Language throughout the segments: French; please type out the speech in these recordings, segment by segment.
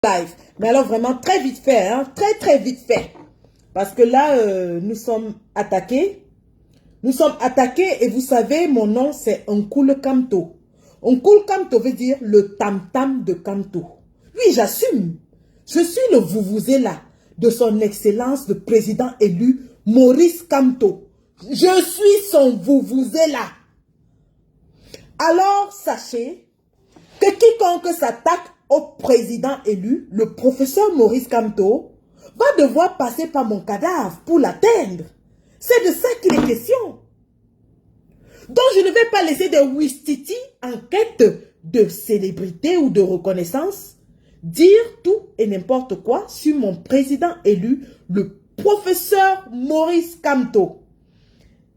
live. Mais alors vraiment très vite fait, hein, très vite fait. Parce que là, nous sommes attaqués. Nous sommes attaqués et vous savez, mon nom c'est Nkul Kamto. Nkul Kamto veut dire le tam-tam de Kamto. Oui, j'assume. Je suis le vuvuzela de son excellence le président élu Maurice Kamto. Je suis son vuvuzela. Alors, sachez que quiconque s'attaque au président élu, le professeur Maurice Kamto, va devoir passer par mon cadavre pour l'atteindre. C'est de ça qu'il est question. Donc, je ne vais pas laisser des Ouistiti en quête de célébrité ou de reconnaissance dire tout et n'importe quoi sur mon président élu, le professeur Maurice Kamto.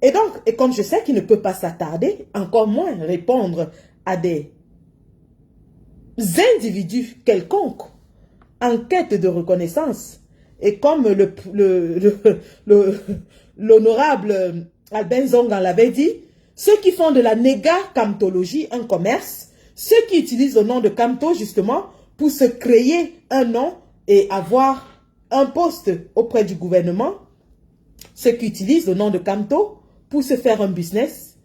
Et donc, et comme je sais qu'il ne peut pas s'attarder, encore moins répondre à des individus quelconques en quête de reconnaissance, et comme l'honorable Albin Zongan l'avait dit, ceux qui font de la néga-kamtologie un commerce, ceux qui utilisent le nom de Kamto justement pour se créer un nom et avoir un poste auprès du gouvernement, ceux qui utilisent le nom de Kamto pour se faire un business,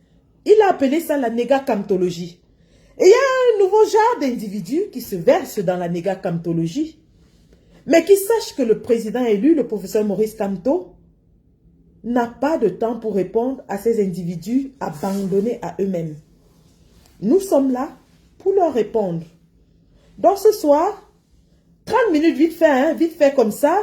il a appelé ça la néga-kamtologie. Et il y a un nouveau genre d'individus qui se versent dans la néga-kamtologie, mais qui sachent que le président élu, le professeur Maurice Kamto, n'a pas de temps pour répondre à ces individus abandonnés à eux-mêmes. Nous sommes là pour leur répondre. Donc ce soir, 30 minutes vite fait, hein, vite fait comme ça,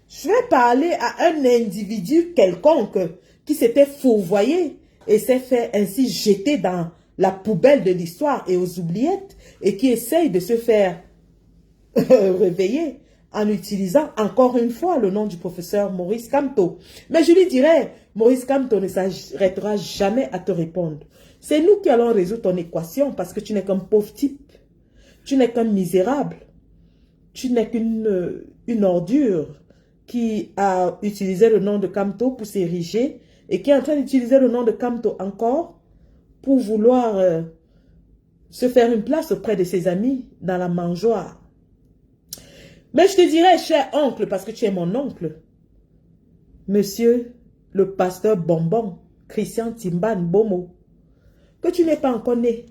je vais parler à un individu quelconque qui s'était fourvoyé et s'est fait ainsi jeter dans la poubelle de l'histoire et aux oubliettes et qui essaye de se faire réveiller en utilisant encore une fois le nom du professeur Maurice Kamto. Mais je lui dirais, Maurice Kamto ne s'arrêtera jamais à te répondre. C'est nous qui allons résoudre ton équation parce que tu n'es qu'un pauvre type. Tu n'es qu'un misérable. Tu n'es qu'une ordure qui a utilisé le nom de Kamto pour s'ériger et qui est en train d'utiliser le nom de Kamto encore pour vouloir se faire une place auprès de ses amis dans la mangeoire. Mais je te dirais, cher oncle, parce que tu es mon oncle, monsieur le pasteur Bonbon, Christian Timban Bomo, que tu n'es pas encore né.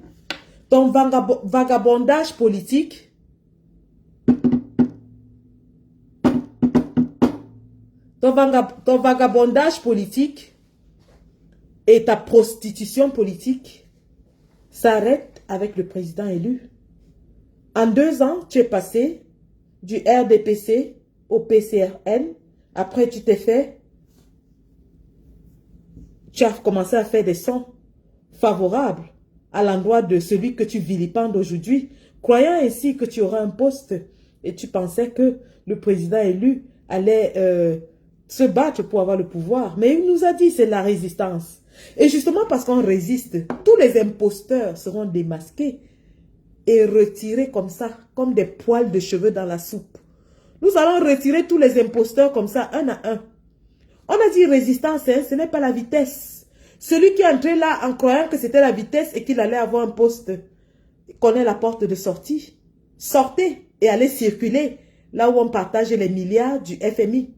Ton vagabondage politique, ton vagabondage politique et ta prostitution politique s'arrêtent avec le président élu. En 2 ans, tu es passé du RDPC au PCRN. Après, tu as commencé à faire des sons favorables à l'endroit de celui que tu vilipendes aujourd'hui, croyant ainsi que tu auras un poste et tu pensais que le président élu allait se battre pour avoir le pouvoir. Mais il nous a dit c'est la résistance. Et justement parce qu'on résiste, tous les imposteurs seront démasqués et retirés comme ça, comme des poils de cheveux dans la soupe. Nous allons retirer tous les imposteurs comme ça, un à un. On a dit résistance, hein, ce n'est pas la vitesse. Celui qui est entré là en croyant que c'était la vitesse et qu'il allait avoir un poste, connaît la porte de sortie. Sortez et allez circuler là où on partage les milliards du FMI.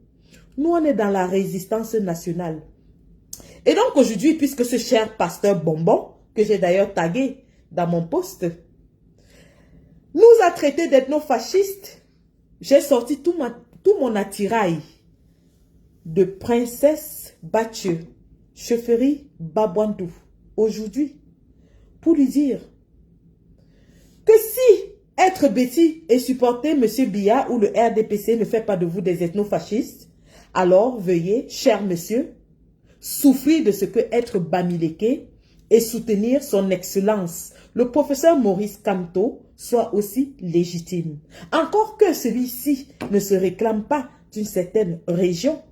Nous, on est dans la résistance nationale. Et donc aujourd'hui, puisque ce cher pasteur Bonbon, que j'ai d'ailleurs tagué dans mon post, nous a traités d'ethnofascistes, j'ai sorti tout mon attirail de princesse Bathieu, chefferie Babouandou, aujourd'hui, pour lui dire que si être Betty et supporter M. Biya ou le RDPC ne fait pas de vous des ethnofascistes, alors veuillez, cher monsieur, souffrir de ce que être Bamileke et soutenir son excellence, le professeur Maurice Kamto, soit aussi légitime. Encore que celui-ci ne se réclame pas d'une certaine région,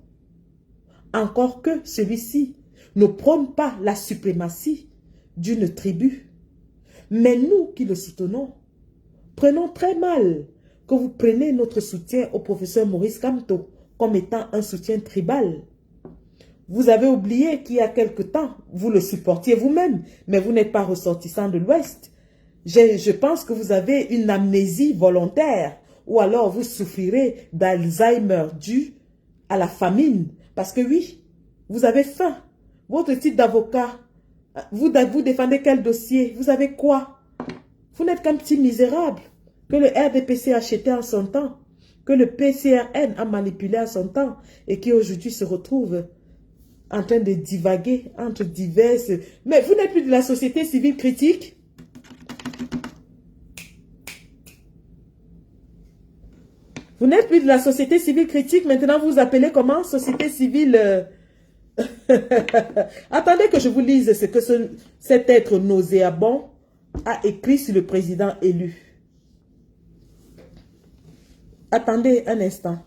encore que celui-ci ne prône pas la suprématie d'une tribu. Mais nous qui le soutenons, prenons très mal que vous preniez notre soutien au professeur Maurice Kamto comme étant un soutien tribal. Vous avez oublié qu'il y a quelque temps, vous le supportiez vous-même, mais vous n'êtes pas ressortissant de l'Ouest. Je pense que vous avez une amnésie volontaire ou alors vous souffrirez d'Alzheimer dû à la famine. Parce que oui, vous avez faim. Votre titre d'avocat, vous défendez quel dossier? Vous avez quoi? Vous n'êtes qu'un petit misérable que le RDPC a acheté en son temps, que le PCRN a manipulé en son temps et qui aujourd'hui se retrouve en train de divaguer entre diverses... Mais vous n'êtes plus de la société civile critique? Vous n'êtes plus de la société civile critique, maintenant vous vous appelez comment? Société civile... Attendez que je vous lise ce que cet être nauséabond a écrit sur le président élu. Attendez un instant.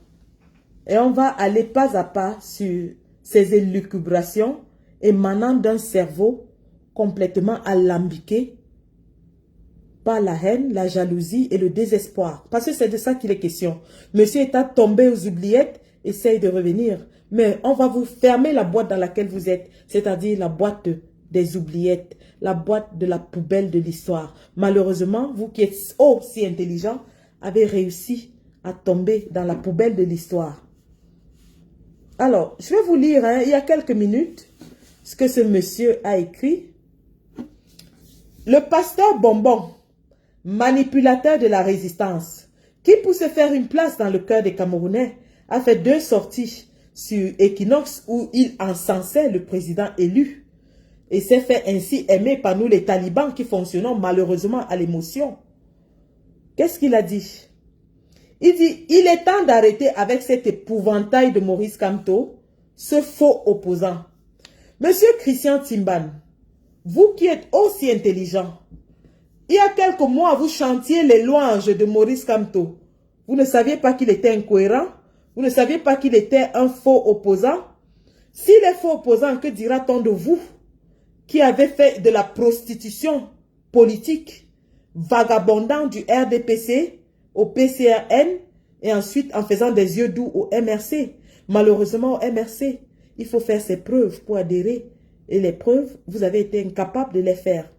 Et on va aller pas à pas sur ces élucubrations émanant d'un cerveau complètement alambiqué par la haine, la jalousie et le désespoir. Parce que c'est de ça qu'il est question. Monsieur est tombé aux oubliettes, essaye de revenir. Mais on va vous fermer la boîte dans laquelle vous êtes, c'est-à-dire la boîte des oubliettes, la boîte de la poubelle de l'histoire. Malheureusement, vous qui êtes aussi intelligent, avez réussi à tomber dans la poubelle de l'histoire. Alors, je vais vous lire, il y a quelques minutes, ce que ce monsieur a écrit. Le pasteur Bonbon, manipulateur de la résistance, qui pour se faire une place dans le cœur des Camerounais, a fait 2 sorties sur Equinox où il encensait le président élu et s'est fait ainsi aimer par nous les talibans qui fonctionnons malheureusement à l'émotion. Qu'est-ce qu'il a dit? Il dit, il est temps d'arrêter avec cet épouvantail de Maurice Kamto, ce faux opposant. Monsieur Christian Timban, vous qui êtes aussi intelligent, il y a quelques mois, vous chantiez les louanges de Maurice Kamto. Vous ne saviez pas qu'il était incohérent? Vous ne saviez pas qu'il était un faux opposant? S'il est faux opposant, que dira-t-on de vous qui avez fait de la prostitution politique, vagabondant du RDPC au PCRN et ensuite en faisant des yeux doux au MRC? Malheureusement, au MRC, il faut faire ses preuves pour adhérer. Et les preuves, vous avez été incapable de les faire.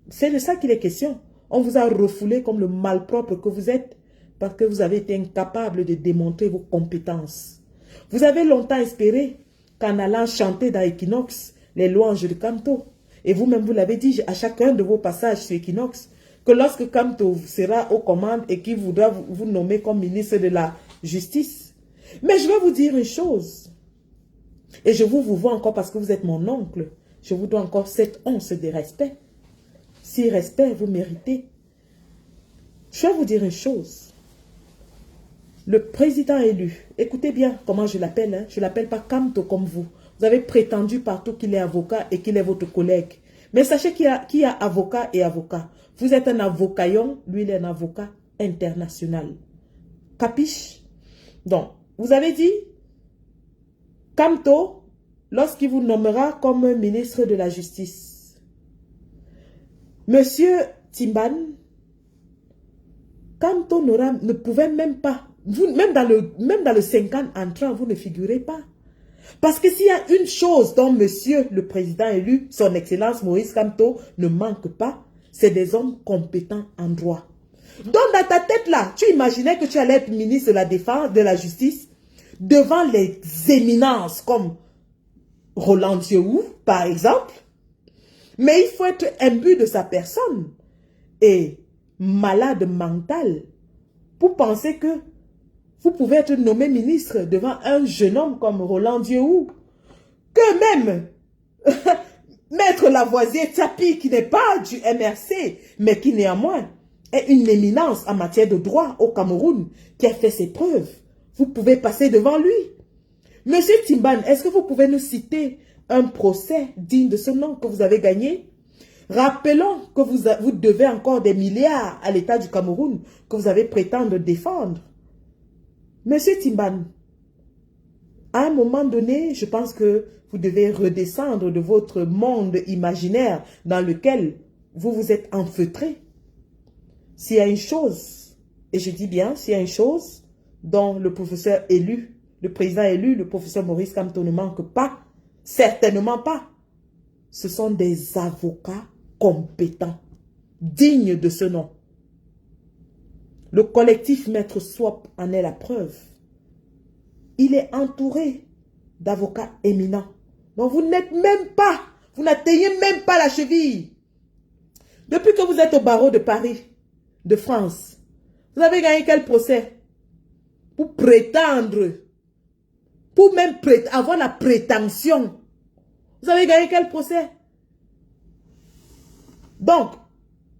C'est de ça qu'il est question. On vous a refoulé comme le malpropre que vous êtes parce que vous avez été incapable de démontrer vos compétences. Vous avez longtemps espéré qu'en allant chanter dans Equinox les louanges de Kamto, et vous-même vous l'avez dit à chacun de vos passages sur Equinox, que lorsque Kamto sera aux commandes et qu'il voudra vous nommer comme ministre de la Justice. Mais je vais vous dire une chose, et je vous vois encore parce que vous êtes mon oncle, je vous dois encore cette once de respect. Si respect vous méritez, je vais vous dire une chose. Le président élu, écoutez bien comment je l'appelle, hein? Je ne l'appelle pas Kamto comme vous. Vous avez prétendu partout qu'il est avocat et qu'il est votre collègue. Mais sachez qu'il y a avocat et avocat. Vous êtes un avocaillon, lui il est un avocat international. Capiche? Donc, vous avez dit, Kamto, lorsqu'il vous nommera comme ministre de la Justice, Monsieur Timban, Kamto ne pouvait même pas, même dans le 50 entrant, vous ne figurez pas. Parce que s'il y a une chose dont monsieur le président élu, son excellence Maurice Kamto, ne manque pas, c'est des hommes compétents en droit. Donc dans ta tête là, tu imaginais que tu allais être ministre de la Défense, de la Justice, devant les éminences comme Roland Dieu, par exemple. Mais il faut être imbu de sa personne et malade mental pour penser que vous pouvez être nommé ministre devant un jeune homme comme Roland Dieu, que même Maître Lavoisier Tapi, qui n'est pas du MRC, mais qui néanmoins est une éminence en matière de droit au Cameroun, qui a fait ses preuves. Vous pouvez passer devant lui. Monsieur Timban, est-ce que vous pouvez nous citer un procès digne de ce nom que vous avez gagné? Rappelons que vous devez encore des milliards à l'État du Cameroun que vous avez prétendu défendre. Monsieur Timban, à un moment donné, je pense que vous devez redescendre de votre monde imaginaire dans lequel vous vous êtes enfeutré. S'il y a une chose, et je dis bien, s'il y a une chose dont le professeur élu, le président élu, le professeur Maurice Kamto ne manque pas, certainement pas, ce sont des avocats compétents, dignes de ce nom. Le collectif Maître Swap en est la preuve. Il est entouré d'avocats éminents. Donc vous n'êtes même pas, vous n'atteignez même pas la cheville. Depuis que vous êtes au barreau de Paris, de France, vous avez gagné quel procès? Pour prétendre, pour même avoir la prétention. Vous avez gagné quel procès? Donc,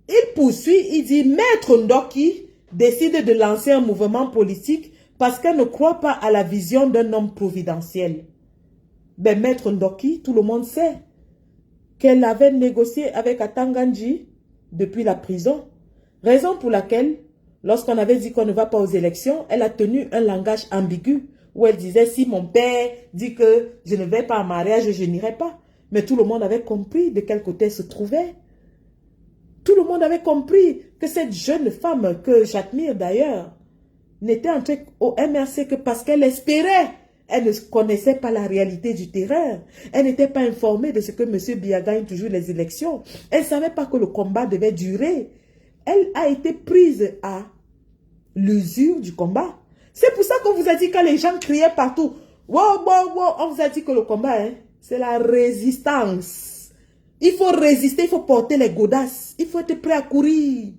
il poursuit, il dit, Maître Ndoki décide de lancer un mouvement politique parce qu'elle ne croit pas à la vision d'un homme providentiel. Ben, Maître Ndoki, tout le monde sait qu'elle avait négocié avec Atanganji depuis la prison. Raison pour laquelle, lorsqu'on avait dit qu'on ne va pas aux élections, elle a tenu un langage ambigu où elle disait, si mon père dit que je ne vais pas en mariage, je n'irai pas. Mais tout le monde avait compris de quel côté elle se trouvait. Tout le monde avait compris que cette jeune femme, que j'admire d'ailleurs, n'était entrée au MRC que parce qu'elle espérait. Elle ne connaissait pas la réalité du terrain. Elle n'était pas informée de ce que M. Biya gagne toujours les élections. Elle ne savait pas que le combat devait durer. Elle a été prise à l'usure du combat. C'est pour ça qu'on vous a dit quand les gens criaient partout, wow, wow, wow, on vous a dit que le combat, hein, c'est la résistance. Il faut résister, il faut porter les godasses. Il faut être prêt à courir.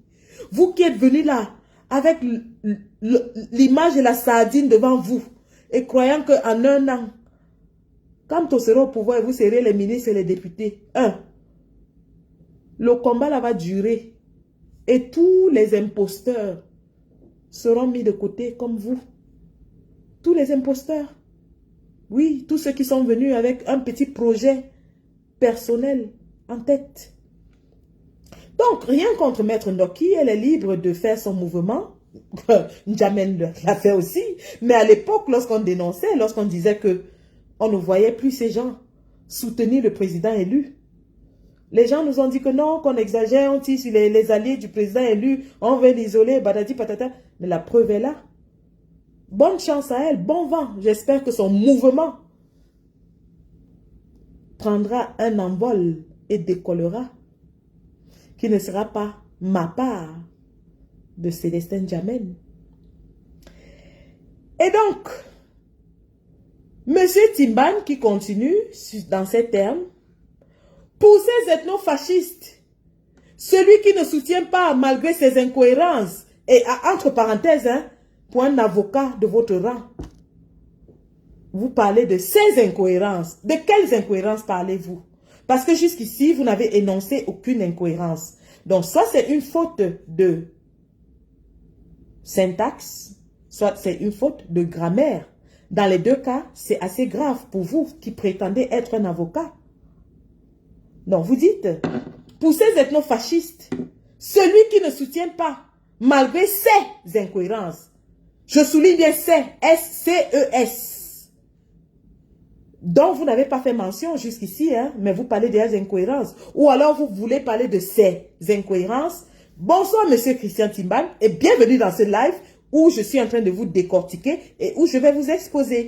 Vous qui êtes venus là, avec l'image de la sardine devant vous, et croyant qu'en un an, quand on sera au pouvoir, vous serez les ministres et les députés. Le combat là va durer. Et tous les imposteurs seront mis de côté comme vous. Tous les imposteurs. Oui, tous ceux qui sont venus avec un petit projet personnel en tête. Donc, rien contre Maître Ndoki, elle est libre de faire son mouvement. N'Djamène l'a fait aussi. Mais à l'époque, lorsqu'on dénonçait, lorsqu'on disait que on ne voyait plus ces gens soutenir le président élu, les gens nous ont dit que non, qu'on exagère, on tire sur les alliés du président élu, on veut l'isoler, badadi patata. Mais la preuve est là. Bonne chance à elle, bon vent. J'espère que son mouvement prendra un envol et décollera, qui ne sera pas ma part de Célestin N'Djamène. Et donc, Monsieur Timban qui continue dans ces termes, pour ces ethnofascistes, celui qui ne soutient pas malgré ses incohérences, et entre parenthèses, hein, pour un avocat de votre rang, vous parlez de ces incohérences. De quelles incohérences parlez-vous? Parce que jusqu'ici, vous n'avez énoncé aucune incohérence. Donc, soit c'est une faute de syntaxe, soit c'est une faute de grammaire. Dans les deux cas, c'est assez grave pour vous qui prétendez être un avocat. Donc, vous dites, pour ces ethnofascistes, celui qui ne soutient pas, malgré ses incohérences, je souligne bien ces, S-C-E-S, dont vous n'avez pas fait mention jusqu'ici, hein, mais vous parlez des incohérences. Ou alors vous voulez parler de ces incohérences. Bonsoir, Monsieur Christian Timban, et bienvenue dans ce live où je suis en train de vous décortiquer et où je vais vous exposer.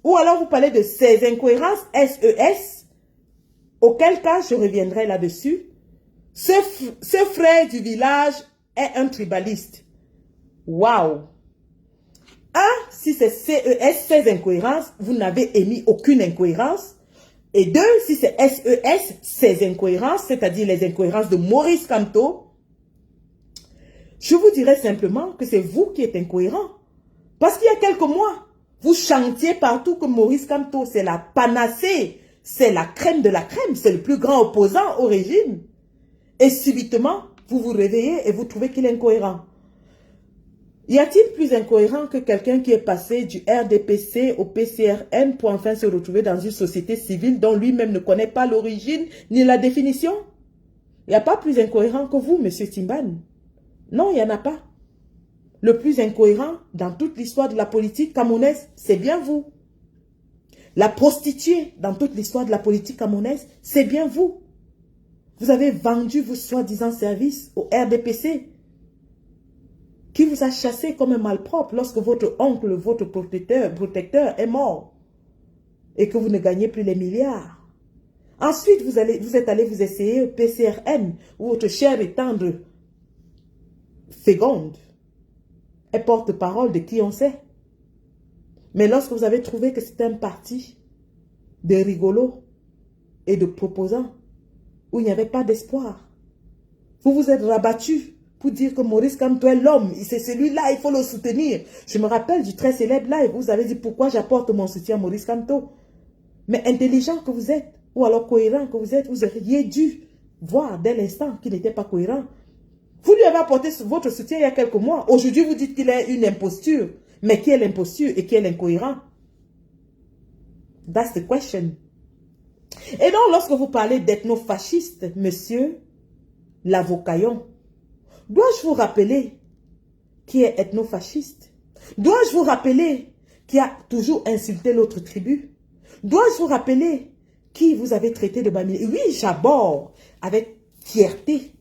Ou alors vous parlez de ces incohérences, S-E-S, auquel cas je reviendrai là-dessus. Ce frère du village est un tribaliste. Waouh! Si c'est CES, ces incohérences, vous n'avez émis aucune incohérence. Et deux, si c'est SES, ces incohérences, c'est-à-dire les incohérences de Maurice Kamto, je vous dirais simplement que c'est vous qui êtes incohérent. Parce qu'il y a quelques mois, vous chantiez partout que Maurice Kamto, c'est la panacée, c'est la crème de la crème, c'est le plus grand opposant au régime. Et subitement, vous vous réveillez et vous trouvez qu'il est incohérent. Y a-t-il plus incohérent que quelqu'un qui est passé du RDPC au PCRN pour enfin se retrouver dans une société civile dont lui-même ne connaît pas l'origine ni la définition? Il n'y a pas plus incohérent que vous, Monsieur Timban. Non, il n'y en a pas. Le plus incohérent dans toute l'histoire de la politique camerounaise, c'est bien vous. La prostituée dans toute l'histoire de la politique camerounaise, c'est bien vous. Vous avez vendu vos soi-disant services au RDPC, qui vous a chassé comme un malpropre lorsque votre oncle, votre protecteur est mort et que vous ne gagnez plus les milliards. Ensuite, vous êtes allé vous essayer au PCRN, où votre chère et tendre féconde est porte-parole de qui on sait. Mais lorsque vous avez trouvé que c'était un parti de rigolos et de proposants, où il n'y avait pas d'espoir, vous vous êtes rabattu pour dire que Maurice Kamto est l'homme, c'est celui-là, il faut le soutenir. Je me rappelle du très célèbre live, vous avez dit pourquoi j'apporte mon soutien à Maurice Kamto. Mais intelligent que vous êtes, ou alors cohérent que vous êtes, vous auriez dû voir dès l'instant qu'il n'était pas cohérent. Vous lui avez apporté votre soutien il y a quelques mois. Aujourd'hui, vous dites qu'il est une imposture. Mais qui est l'imposture et qui est l'incohérent? That's the question. Et donc, lorsque vous parlez d'ethno-fasciste, monsieur l'avocaillon, dois-je vous rappeler qui est ethno-fasciste? Dois-je vous rappeler qui a toujours insulté l'autre tribu? Dois-je vous rappeler qui vous avez traité de bamilé? Oui, j'aborde avec fierté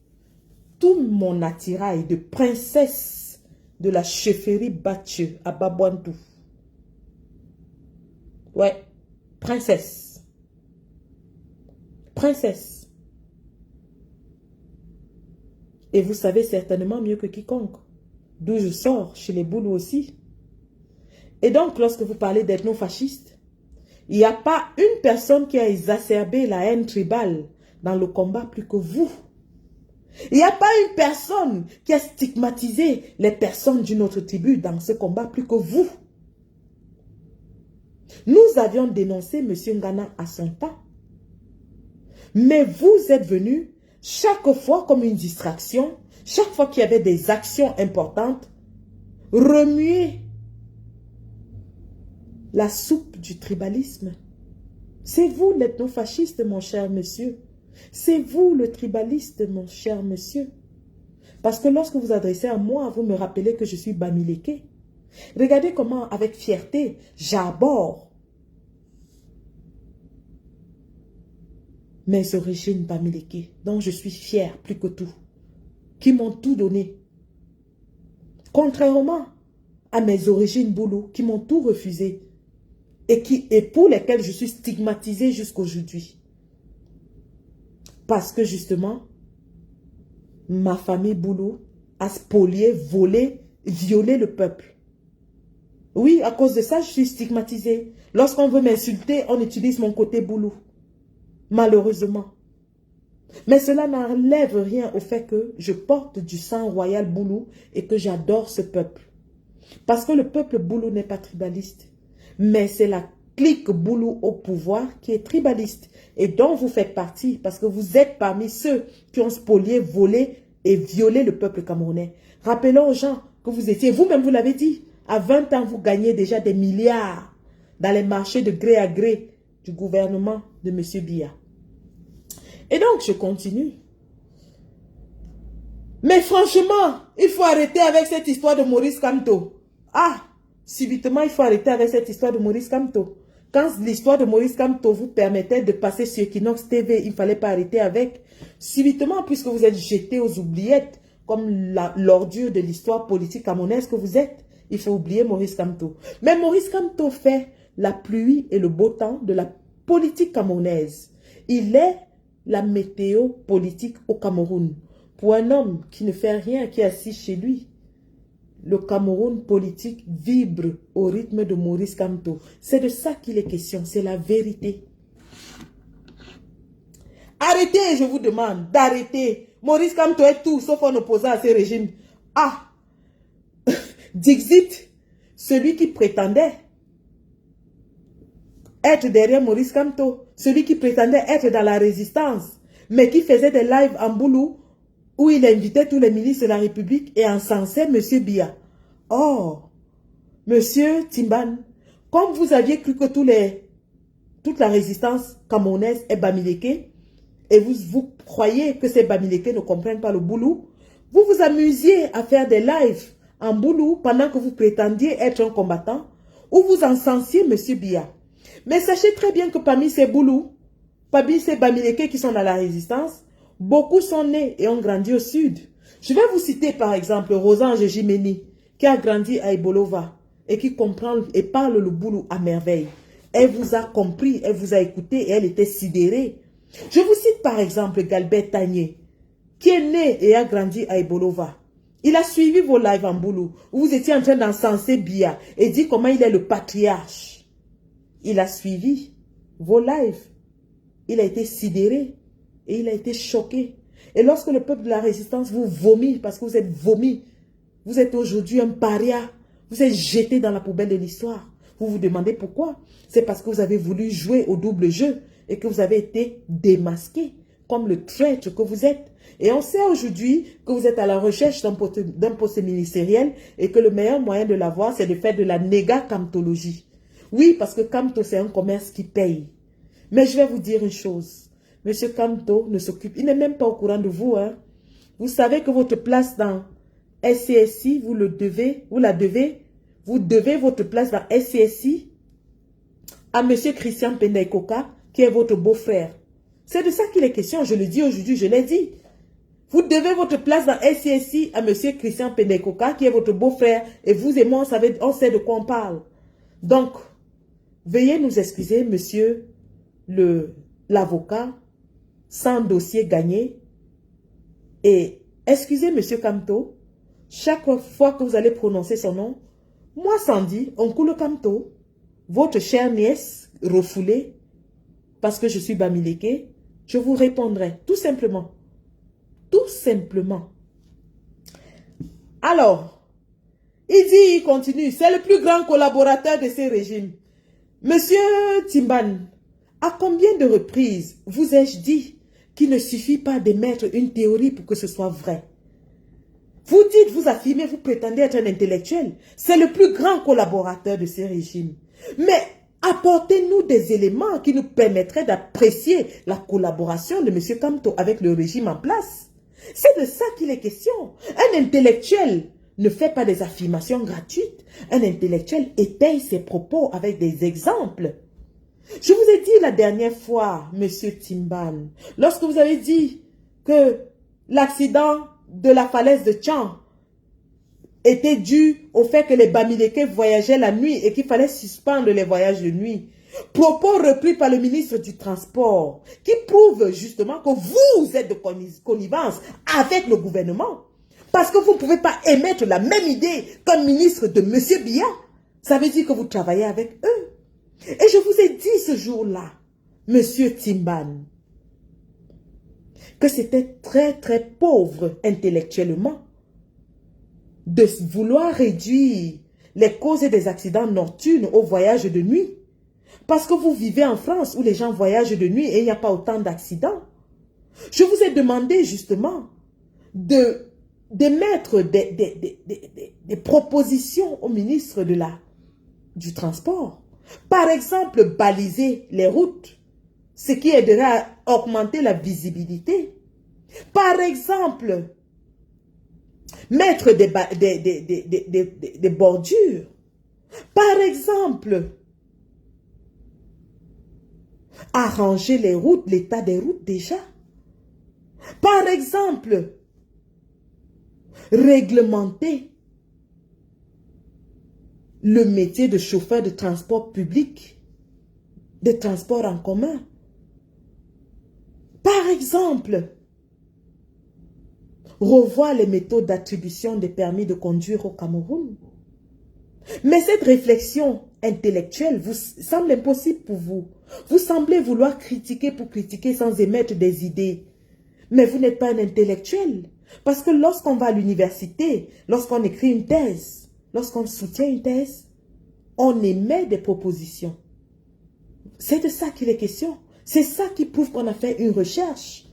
tout mon attirail de princesse de la chefferie Bathieu à Babouantou. Ouais, princesse. Princesse. Et vous savez certainement mieux que quiconque d'où je sors, chez les Boulous aussi. Et donc, lorsque vous parlez d'ethno-fascistes, il n'y a pas une personne qui a exacerbé la haine tribale dans le combat plus que vous. Il n'y a pas une personne qui a stigmatisé les personnes d'une autre tribu dans ce combat plus que vous. Nous avions dénoncé M. Ngana à son temps. Mais vous êtes venus chaque fois comme une distraction, chaque fois qu'il y avait des actions importantes, remuer la soupe du tribalisme. C'est vous l'ethno-fasciste, mon cher monsieur. C'est vous le tribaliste, mon cher monsieur. Parce que lorsque vous adressez à moi, vous me rappelez que je suis Bamileke. Regardez comment, avec fierté, j'aborde mes origines Bamileke, dont je suis fier plus que tout, qui m'ont tout donné. Contrairement à mes origines Boulou, qui m'ont tout refusé et pour lesquelles je suis stigmatisé jusqu'aujourd'hui. Parce que justement, ma famille Boulou a spolié, volé, violé le peuple. Oui, à cause de ça, je suis stigmatisée. Lorsqu'on veut m'insulter, on utilise mon côté Boulou. Malheureusement. Mais cela n'enlève rien au fait que je porte du sang royal Boulou et que j'adore ce peuple. Parce que le peuple Boulou n'est pas tribaliste. Mais c'est la clique Boulou au pouvoir qui est tribaliste et dont vous faites partie parce que vous êtes parmi ceux qui ont spolié, volé et violé le peuple camerounais. Rappelons aux gens que vous étiez, vous-même vous l'avez dit, à 20 ans vous gagnez déjà des milliards dans les marchés de gré à gré du gouvernement de M. Biya. Et donc je continue. Mais franchement, il faut arrêter avec cette histoire de Maurice Kamto. Ah, subitement il faut arrêter avec cette histoire de Maurice Kamto. Quand l'histoire de Maurice Kamto vous permettait de passer sur Equinox TV, il ne fallait pas arrêter avec. Subitement, puisque vous êtes jeté aux oubliettes, comme l'ordure de l'histoire politique camerounaise que vous êtes, il faut oublier Maurice Kamto. Mais Maurice Kamto fait la pluie et le beau temps de la politique camerounaise. Il est la météo politique au Cameroun. Pour un homme qui ne fait rien, qui est assis chez lui, le Cameroun politique vibre au rythme de Maurice Kamto. C'est de ça qu'il est question, c'est la vérité. Arrêtez, je vous demande, d'arrêter. Maurice Kamto est tout, sauf un opposant à ce régime. Ah, Dixit, celui qui prétendait être derrière Maurice Kamto, celui qui prétendait être dans la résistance, mais qui faisait des lives en Boulou, où il invitait tous les ministres de la République et encensait M. Biya. Or, M. Timban, comme vous aviez cru que toute la résistance camerounaise est Bamileke, et vous croyez que ces Bamileke ne comprennent pas le Boulou, vous vous amusiez à faire des lives en Boulou pendant que vous prétendiez être un combattant, ou vous encensiez M. Biya. Mais sachez très bien que parmi ces Boulous, parmi ces Bamileke qui sont dans la résistance, beaucoup sont nés et ont grandi au sud. Je vais vous citer par exemple Rosange Jimeni, qui a grandi à Ibolova et qui comprend et parle le Boulou à merveille. Elle vous a compris, elle vous a écouté et elle était sidérée. Je vous cite par exemple Galbert Tagné, qui est né et a grandi à Ibolova. Il a suivi vos lives en boulot, où vous étiez en train d'encenser Biya et dit comment il est le patriarche. Il a suivi vos lives. Il a été sidéré et il a été choqué. Et lorsque le peuple de la résistance vous vomit, parce que vous êtes vomi, vous êtes aujourd'hui un paria, vous êtes jeté dans la poubelle de l'histoire. Vous vous demandez pourquoi? C'est parce que vous avez voulu jouer au double jeu et que vous avez été démasqué comme le traître que vous êtes. Et on sait aujourd'hui que vous êtes à la recherche d'un poste ministériel et que le meilleur moyen de l'avoir, c'est de faire de la néga-camptologie. Oui, parce que Camto, c'est un commerce qui paye. Mais je vais vous dire une chose. Monsieur Camto ne s'occupe, il n'est même pas au courant de vous. Hein. Vous savez que votre place dans SCSI, vous devez votre place dans SCSI à monsieur Christian Pendaikoka, qui est votre beau-frère. C'est de ça qu'il est question, je le dis aujourd'hui, je l'ai dit. Vous devez votre place dans SCSI à monsieur Christian Pendaikoka, qui est votre beau-frère, et vous et moi, on sait de quoi on parle. Donc, veuillez nous excuser, monsieur l'avocat, sans dossier gagné, et excusez monsieur Camto, chaque fois que vous allez prononcer son nom, moi Sandy, Onkulo Camto, votre chère nièce refoulée, parce que je suis Bamileke, je vous répondrai tout simplement. Tout simplement. Alors, il continue, c'est le plus grand collaborateur de ces régimes. Monsieur Timban, à combien de reprises vous ai-je dit qu'il ne suffit pas d'émettre une théorie pour que ce soit vrai? Vous dites, vous affirmez, vous prétendez être un intellectuel. C'est le plus grand collaborateur de ces régimes. Mais apportez-nous des éléments qui nous permettraient d'apprécier la collaboration de M. Camto avec le régime en place. C'est de ça qu'il est question. Un intellectuel ne fait pas des affirmations gratuites. Un intellectuel étaye ses propos avec des exemples. Je vous ai dit la dernière fois, M. Timban, lorsque vous avez dit que l'accident de la falaise de Tchan était dû au fait que les Bamileke voyageaient la nuit et qu'il fallait suspendre les voyages de nuit. Propos repris par le ministre du Transport, qui prouve justement que vous êtes de connivence avec le gouvernement. Parce que vous ne pouvez pas émettre la même idée qu'un ministre de M. Biya. Ça veut dire que vous travaillez avec eux. Et je vous ai dit ce jour-là, M. Timban, que c'était très très pauvre intellectuellement de vouloir réduire les causes des accidents nocturnes au voyage de nuit. Parce que vous vivez en France où les gens voyagent de nuit et il n'y a pas autant d'accidents. Je vous ai demandé justement d'émettre des propositions au ministre du Transport. Par exemple, baliser les routes, ce qui aiderait à augmenter la visibilité. Par exemple, mettre des bordures. Par exemple, arranger les routes, l'état des routes déjà. Par exemple, réglementer le métier de chauffeur de transport public, de transport en commun. Par exemple, revoir les méthodes d'attribution des permis de conduire au Cameroun. Mais cette réflexion intellectuelle vous semble impossible pour vous. Vous semblez vouloir critiquer pour critiquer sans émettre des idées. Mais vous n'êtes pas un intellectuel. Parce que lorsqu'on va à l'université, lorsqu'on écrit une thèse, lorsqu'on soutient une thèse, on émet des propositions. C'est de ça qu'il est question. C'est ça qui prouve qu'on a fait une recherche.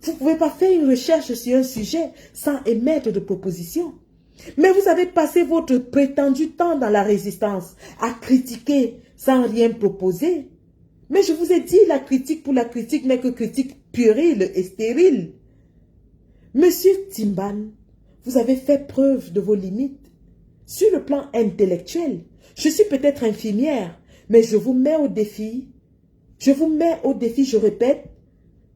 Vous ne pouvez pas faire une recherche sur un sujet sans émettre de propositions. Mais vous avez passé votre prétendu temps dans la résistance à critiquer sans rien proposer. Mais je vous ai dit, la critique pour la critique n'est que critique puérile et stérile. Monsieur Timban, vous avez fait preuve de vos limites. Sur le plan intellectuel, je suis peut-être infirmière, mais je vous mets au défi. Je vous mets au défi, je répète,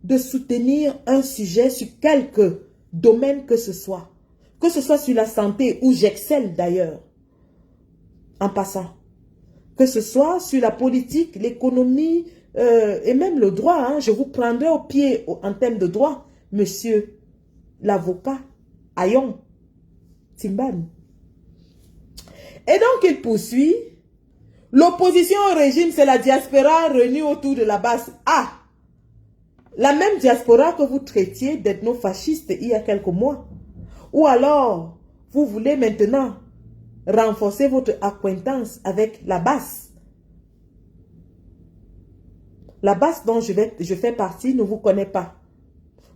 de soutenir un sujet sur quelque domaine que ce soit sur la santé, où j'excelle d'ailleurs, en passant, que ce soit sur la politique, l'économie et même le droit, hein, je vous prendrai au pied en termes de droit, monsieur l'avocat Ayon. Timban. Et donc, il poursuit. L'opposition au régime, c'est la diaspora réunie autour de la base. Ah! La même diaspora que vous traitiez d'ethno-fasciste il y a quelques mois. Ou alors, vous voulez maintenant renforcer votre acquaintance avec la base. La base dont je fais partie ne vous connaît pas.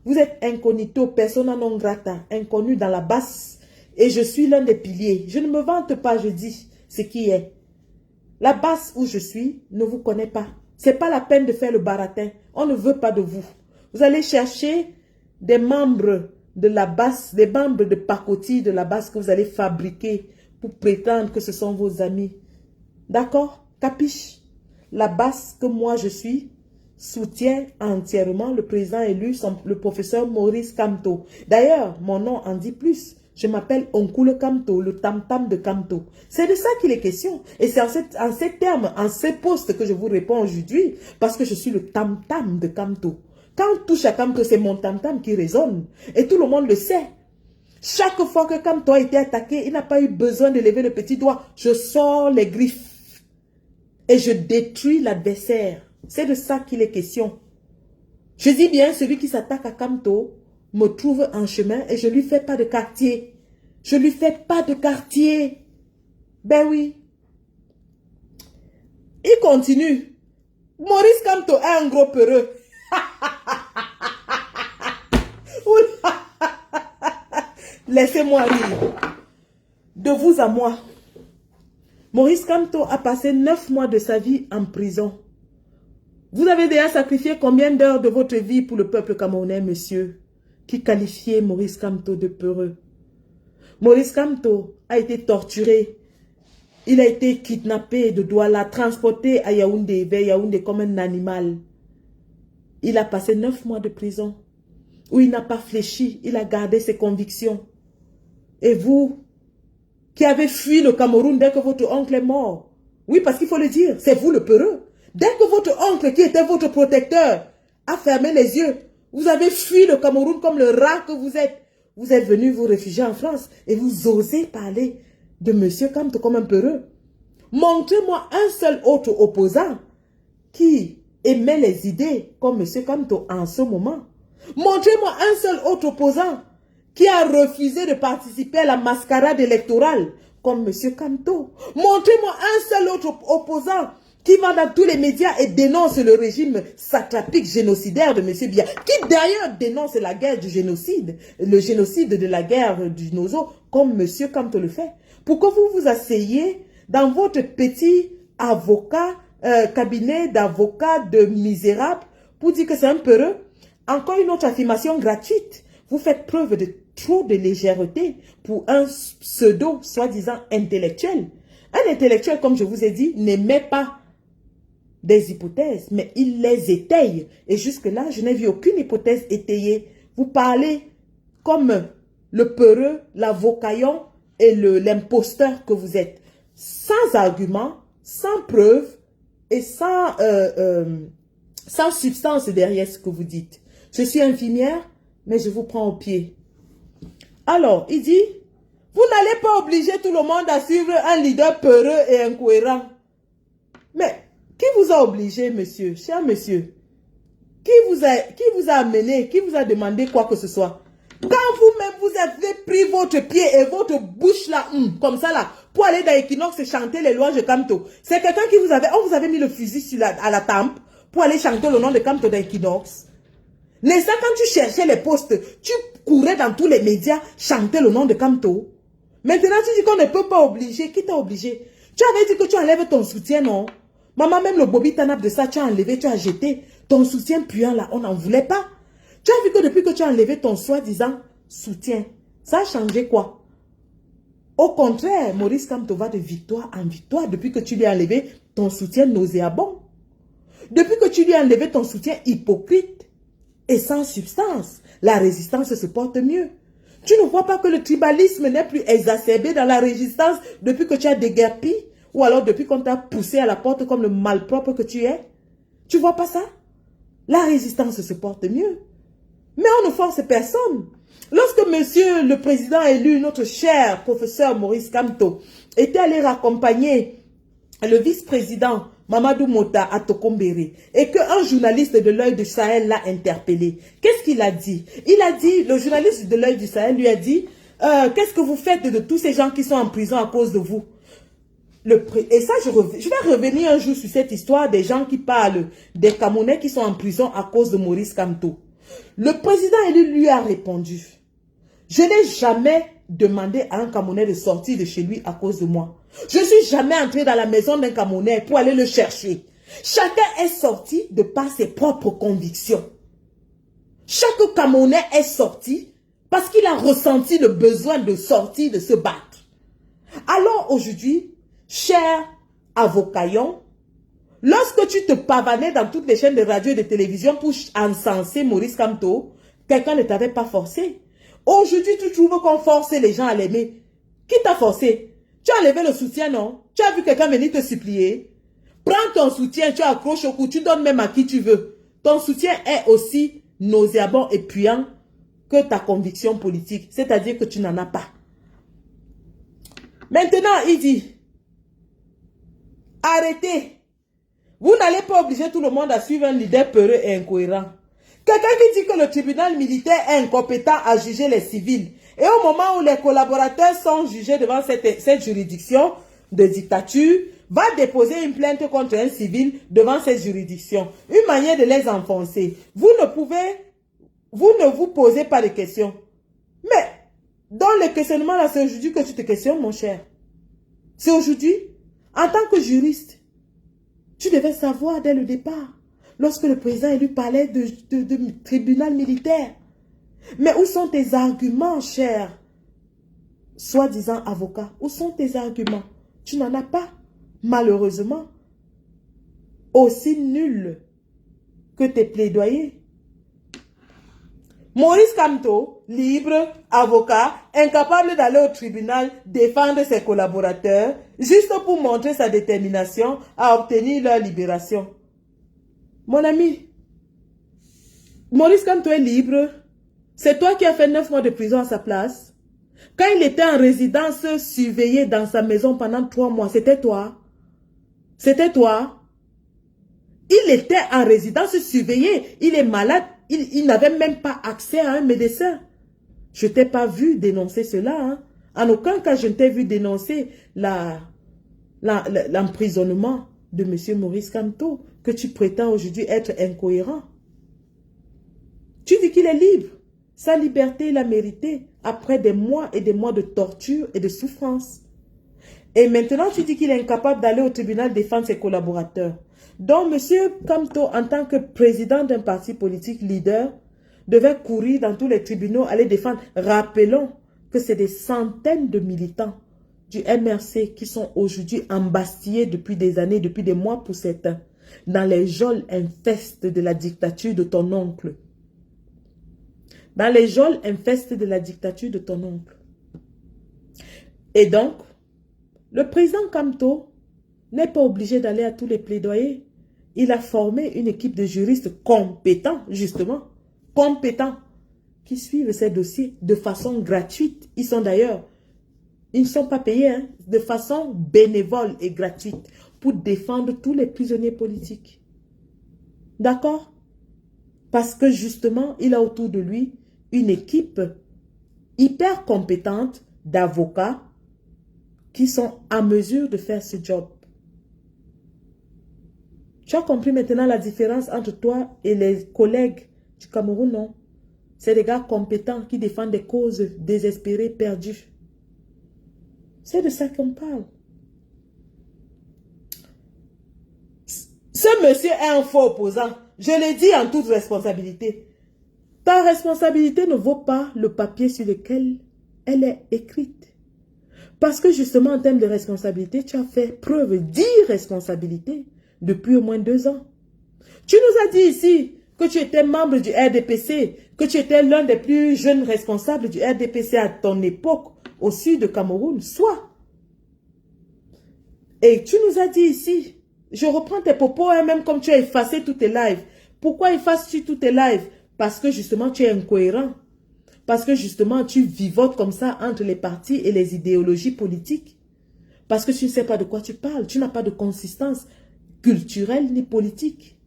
Vous êtes incognito, persona non grata, inconnu dans la base. Et je suis l'un des piliers. Je ne me vante pas, je dis ce qui est. La base où je suis ne vous connaît pas. Ce n'est pas la peine de faire le baratin. On ne veut pas de vous. Vous allez chercher des membres de la base, des membres de pacotille de la base que vous allez fabriquer pour prétendre que ce sont vos amis. D'accord? Capiche? La base que moi je suis soutient entièrement le président élu, le professeur Maurice Kamto. D'ailleurs, mon nom en dit plus. Je m'appelle Onkule Kamto, le tam-tam de Kamto. C'est de ça qu'il est question. Et c'est en ces termes, en ces postes que je vous réponds aujourd'hui, parce que je suis le tam-tam de Kamto. Quand on touche à Kamto, c'est mon tam-tam qui résonne. Et tout le monde le sait. Chaque fois que Kamto a été attaqué, il n'a pas eu besoin de lever le petit doigt. Je sors les griffes et je détruis l'adversaire. C'est de ça qu'il est question. Je dis bien, celui qui s'attaque à Kamto me trouve en chemin et je ne lui fais pas de quartier. Je ne lui fais pas de quartier. Ben oui. Il continue. Maurice Kamto est un gros peureux. Laissez-moi rire. De vous à moi. Maurice Kamto a passé 9 mois de sa vie en prison. Vous avez déjà sacrifié combien d'heures de votre vie pour le peuple camerounais, monsieur, qui qualifiait Maurice Kamto de peureux? Maurice Kamto a été torturé. Il a été kidnappé de Douala, transporté à Yaoundé, vers Yaoundé comme un animal. Il a passé 9 mois de prison, où il n'a pas fléchi, il a gardé ses convictions. Et vous, qui avez fui le Cameroun dès que votre oncle est mort, oui, parce qu'il faut le dire, c'est vous le peureux. Dès que votre oncle, qui était votre protecteur, a fermé les yeux, vous avez fui le Cameroun comme le rat que vous êtes. Vous êtes venu vous réfugier en France et vous osez parler de M. Kamto comme un peureux. Montrez-moi un seul autre opposant qui émet les idées comme M. Kamto en ce moment. Montrez-moi un seul autre opposant qui a refusé de participer à la mascarade électorale comme M. Kamto. Montrez-moi un seul autre opposant qui va dans tous les médias et dénonce le régime satrapique génocidaire de M. Biya, qui d'ailleurs dénonce la guerre du génocide, le génocide de la guerre du Nozo, comme M. Kamto le fait. Pourquoi vous vous asseyez dans votre petit avocat, cabinet d'avocats de misérables pour dire que c'est un peureux? Encore une autre affirmation gratuite. Vous faites preuve de trop de légèreté pour un pseudo, soi-disant intellectuel. Un intellectuel, comme je vous ai dit, n'émet pas des hypothèses, mais il les étaye. Et jusque-là, je n'ai vu aucune hypothèse étayée. Vous parlez comme le peureux, l'avocaillon et l'imposteur que vous êtes. Sans argument, sans preuve et sans substance derrière ce que vous dites. Je suis infirmière, mais je vous prends au pied. Alors, il dit, vous n'allez pas obliger tout le monde à suivre un leader peureux et incohérent. Mais, qui vous a obligé, monsieur, cher monsieur? Qui vous a amené, qui vous a demandé quoi que ce soit? Quand vous-même, vous avez pris votre pied et votre bouche là, comme ça là, pour aller dans Equinox et chanter les louanges de Kamto, c'est quelqu'un qui on vous avait mis le fusil à la tempe pour aller chanter le nom de Kamto dans Equinox. N'est-ce pas quand tu cherchais les postes, tu courais dans tous les médias chanter le nom de Kamto? Maintenant, tu dis qu'on ne peut pas obliger. Qui t'a obligé? Tu avais dit que tu enlèves ton soutien, non? Maman, même le Bobby Tanap de ça, tu as enlevé, tu as jeté. Ton soutien puant là, on n'en voulait pas. Tu as vu que depuis que tu as enlevé ton soi-disant soutien, ça a changé quoi? Au contraire, Maurice Kamto va de victoire en victoire depuis que tu lui as enlevé ton soutien nauséabond. Depuis que tu lui as enlevé ton soutien hypocrite et sans substance, la résistance se porte mieux. Tu ne vois pas que le tribalisme n'est plus exacerbé dans la résistance depuis que tu as déguerpi ou alors depuis qu'on t'a poussé à la porte comme le malpropre que tu es? Tu vois pas ça? La résistance se porte mieux. Mais on ne force personne. Lorsque monsieur le président élu, notre cher professeur Maurice Kamto, était allé raccompagner le vice-président Mamadou Mota à Tokombéré et qu'un journaliste de l'Œil du Sahel l'a interpellé, qu'est-ce qu'il a dit? Il a dit, le journaliste de l'Œil du Sahel lui a dit, qu'est-ce que vous faites de tous ces gens qui sont en prison à cause de vous? Et ça, je vais revenir un jour sur cette histoire des gens qui parlent des Camerounais qui sont en prison à cause de Maurice Kamto. Le président élu lui a répondu, je n'ai jamais demandé à un Camerounais de sortir de chez lui à cause de moi. Je ne suis jamais entré dans la maison d'un Camerounais pour aller le chercher. Chacun est sorti de par ses propres convictions. Chaque Camerounais est sorti parce qu'il a ressenti le besoin de sortir, de se battre. Alors aujourd'hui, cher avocaillon, lorsque tu te pavanais dans toutes les chaînes de radio et de télévision pour encenser Maurice Kamto, quelqu'un ne t'avait pas forcé. Aujourd'hui, tu trouves qu'on force les gens à l'aimer. Qui t'a forcé? Tu as enlevé le soutien, non? Tu as vu quelqu'un venir te supplier? Prends ton soutien, tu accroches au cou, tu donnes même à qui tu veux. Ton soutien est aussi nauséabond et puant que ta conviction politique. C'est-à-dire que tu n'en as pas. Maintenant, il dit, arrêtez. Vous n'allez pas obliger tout le monde à suivre un leader peureux et incohérent. Quelqu'un qui dit que le tribunal militaire est incompétent à juger les civils. Et au moment où les collaborateurs sont jugés devant cette juridiction de dictature, va déposer une plainte contre un civil devant cette juridiction. Une manière de les enfoncer. Vous ne vous posez pas de questions. Mais dans le questionnement là, c'est aujourd'hui que tu te questionnes, mon cher. C'est aujourd'hui. En tant que juriste, tu devais savoir dès le départ. Lorsque le président élu parlait de tribunal militaire. Mais où sont tes arguments, cher soi-disant avocat? Où sont tes arguments? Tu n'en as pas, malheureusement. Aussi nul que tes plaidoyers. Maurice Kamto, libre, avocat, incapable d'aller au tribunal défendre ses collaborateurs, juste pour montrer sa détermination à obtenir leur libération. Mon ami, Maurice Kamto est libre. C'est toi qui as fait 9 mois de prison à sa place. Quand il était en résidence surveillée dans sa maison pendant 3 mois, c'était toi. C'était toi. Il était en résidence surveillée. Il est malade. Il n'avait même pas accès à un médecin. Je ne t'ai pas vu dénoncer cela. Hein. En aucun cas, je ne t'ai vu dénoncer l'emprisonnement de M. Maurice Kamto, que tu prétends aujourd'hui être incohérent. Tu dis qu'il est libre. Sa liberté, il l'a mérité après des mois et des mois de torture et de souffrance. Et maintenant, tu dis qu'il est incapable d'aller au tribunal défendre ses collaborateurs. Donc, M. Kamto, en tant que président d'un parti politique leader, devait courir dans tous les tribunaux, aller défendre. Rappelons que c'est des centaines de militants du MRC qui sont aujourd'hui embastillés depuis des années, depuis des mois pour certains, dans les geôles infestes de la dictature de ton oncle. Dans les geôles infestes de la dictature de ton oncle. Et donc, le président Kamto n'est pas obligé d'aller à tous les plaidoyers. Il a formé une équipe de juristes compétents, justement, compétents, qui suivent ces dossiers de façon gratuite. Ils sont d'ailleurs, ils ne sont pas payés, hein, de façon bénévole et gratuite pour défendre tous les prisonniers politiques. D'accord? Parce que justement, il a autour de lui une équipe hyper compétente d'avocats qui sont en mesure de faire ce job. Tu as compris maintenant la différence entre toi et les collègues du Cameroun, non? C'est des gars compétents qui défendent des causes désespérées, perdues. C'est de ça qu'on parle. Ce monsieur est un faux opposant. Je l'ai dit en toute responsabilité. Ta responsabilité ne vaut pas le papier sur lequel elle est écrite. Parce que justement, en termes de responsabilité, tu as fait preuve d'irresponsabilité depuis au moins 2 ans. Tu nous as dit ici que tu étais membre du RDPC, que tu étais l'un des plus jeunes responsables du RDPC à ton époque au sud de Cameroun. Soit. Et tu nous as dit ici, je reprends tes propos, hein, même comme tu as effacé tous tes lives. Pourquoi effaces-tu tous tes lives? Parce que justement, tu es incohérent. Parce que justement, tu vivotes comme ça entre les partis et les idéologies politiques. Parce que tu ne sais pas de quoi tu parles. Tu n'as pas de consistance culturelle ni politique.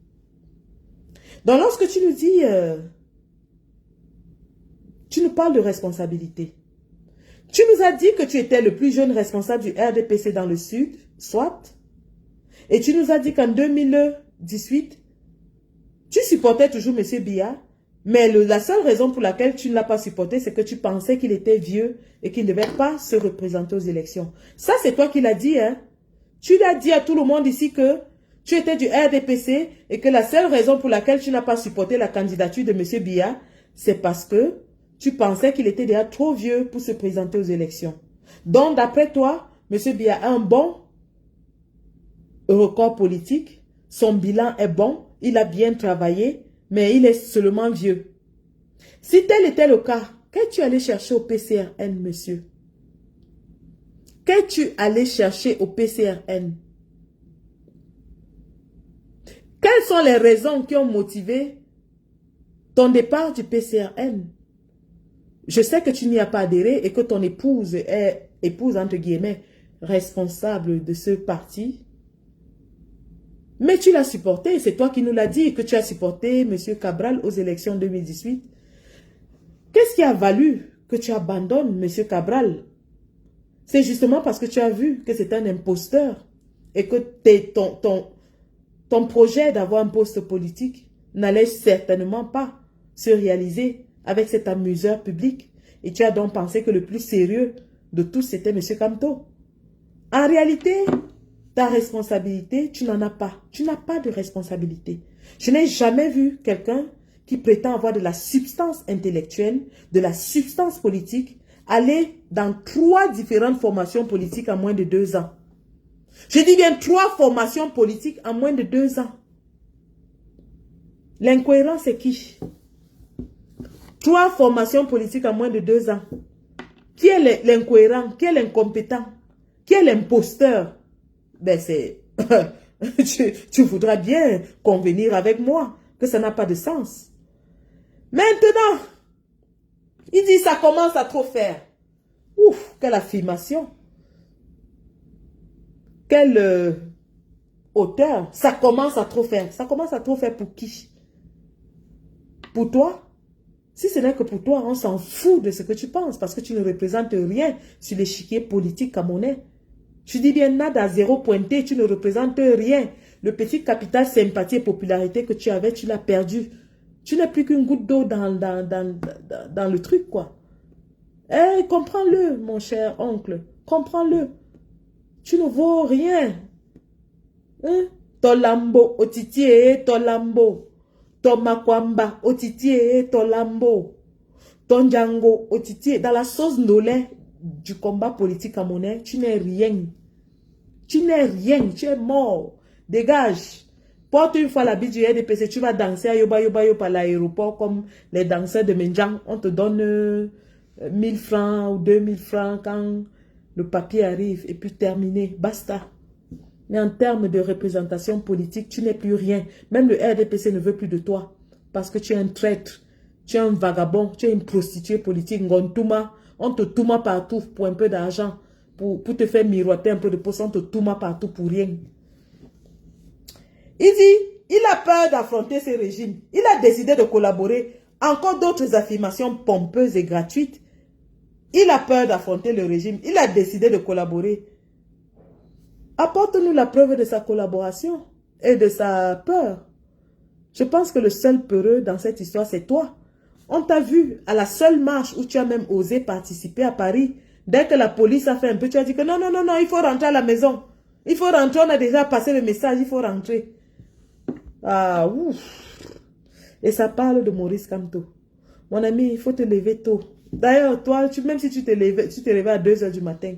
Donc lorsque tu nous dis, tu nous parles de responsabilité. Tu nous as dit que tu étais le plus jeune responsable du RDPC dans le Sud, soit. Et tu nous as dit qu'en 2018, tu supportais toujours M. Biya. Mais la seule raison pour laquelle tu ne l'as pas supporté, c'est que tu pensais qu'il était vieux et qu'il ne devait pas se représenter aux élections. Ça, c'est toi qui l'as dit, hein. Tu l'as dit à tout le monde ici que tu étais du RDPC et que la seule raison pour laquelle tu n'as pas supporté la candidature de M. Biya, c'est parce que tu pensais qu'il était déjà trop vieux pour se présenter aux élections. Donc, d'après toi, M. Biya a un bon record politique, son bilan est bon, il a bien travaillé, mais il est seulement vieux. Si tel était le cas, qu'es-tu allé chercher au PCRN, monsieur? Qu'es-tu allé chercher au PCRN? Quelles sont les raisons qui ont motivé ton départ du PCRN? Je sais que tu n'y as pas adhéré et que ton épouse est, épouse entre guillemets, responsable de ce parti. Mais tu l'as supporté, c'est toi qui nous l'as dit, que tu as supporté M. Cabral aux élections 2018. Qu'est-ce qui a valu que tu abandonnes M. Cabral? C'est justement parce que tu as vu que c'est un imposteur et que ton projet d'avoir un poste politique n'allait certainement pas se réaliser avec cet amuseur public. Et tu as donc pensé que le plus sérieux de tous, c'était M. Kamto. En réalité, ta responsabilité, tu n'en as pas. Tu n'as pas de responsabilité. Je n'ai jamais vu quelqu'un qui prétend avoir de la substance intellectuelle, de la substance politique, aller dans 3 différentes formations politiques en moins de 2 ans. Je dis bien 3 formations politiques en moins de 2 ans. L'incohérent, c'est qui? 3 formations politiques en moins de 2 ans. Qui est l'incohérent? Qui est l'incompétent? Qui est l'imposteur? Ben c'est... tu voudras bien convenir avec moi que ça n'a pas de sens. Maintenant, il dit ça commence à trop faire. Ouf, quelle affirmation. Quelle hauteur. Ça commence à trop faire. Ça commence à trop faire pour qui? Pour toi? Si ce n'est que pour toi, on s'en fout de ce que tu penses parce que tu ne représentes rien sur l'échiquier politique camerounais. Je dis bien nada, zéro pointé, tu ne représentes rien. Le petit capital sympathie et popularité que tu avais, tu l'as perdu. Tu n'es plus qu'une goutte d'eau dans le truc, quoi. Eh, comprends-le, mon cher oncle. Comprends-le. Tu ne vaux rien. Hein? Tolambo, otiti, tolambo. Tomakwamba, otiti, tolambo. Tonjango, otiti. Dans la sauce nolais du combat politique camerounais, tu n'es rien. Tu n'es rien, tu es mort. Dégage. Porte une fois la bille du RDPC, tu vas danser à Yoba Yoba Yoba à l'aéroport comme les danseurs de Menjang. On te donne 1000 francs ou 2000 francs quand le papier arrive et puis terminé. Basta. Mais en termes de représentation politique, tu n'es plus rien. Même le RDPC ne veut plus de toi parce que tu es un traître. Tu es un vagabond, tu es une prostituée politique. On te touma partout pour un peu d'argent. Pour te faire miroiter un peu de poste, on te touma partout pour rien. Il dit, il a peur d'affronter ce régime. Il a décidé de collaborer. Encore d'autres affirmations pompeuses et gratuites. Il a peur d'affronter le régime. Il a décidé de collaborer. Apporte-nous la preuve de sa collaboration et de sa peur. Je pense que le seul peureux dans cette histoire, c'est toi. On t'a vu à la seule marche où tu as même osé participer à Paris. Dès que la police a fait un peu, tu as dit que non, non, non, non, il faut rentrer à la maison. Il faut rentrer, on a déjà passé le message, il faut rentrer. Ah, ouf. Et ça parle de Maurice Kamto. Mon ami, il faut te lever tôt. D'ailleurs, toi, même si tu te levais à 2 h du matin,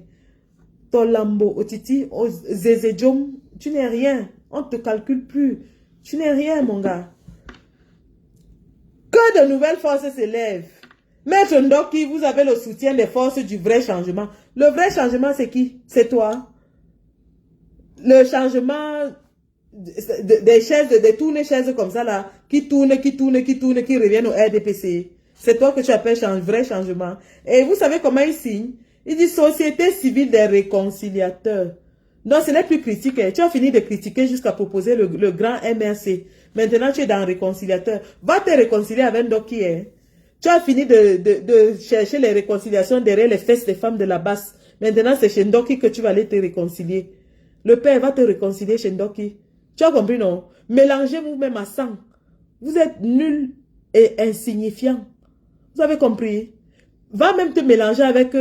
Tolambo, Otiti, Zezedjom, tu n'es rien. On ne te calcule plus. Tu n'es rien, mon gars. Que de nouvelles forces s'élèvent. Maître Ndoki, vous avez le soutien des forces du vrai changement. Le vrai changement, c'est qui? C'est toi. Le changement des chaises, de tourner chaises comme ça, là, qui tournent, qui reviennent au RDPC. C'est toi que tu appelles vrai changement. Et vous savez comment il signe? Il dit Société civile des réconciliateurs. Non, ce n'est plus critique. Tu as fini de critiquer jusqu'à proposer le grand MRC. Maintenant, tu es dans réconciliateur. Va te réconcilier avec Ndoki. Tu as fini de chercher les réconciliations derrière les fesses des femmes de la basse. Maintenant, c'est chez Ndoki que tu vas aller te réconcilier. Le père va te réconcilier chez Ndoki. Tu as compris, non? Mélangez vous-même à sang. Vous êtes nuls et insignifiants. Vous avez compris? Va même te mélanger avec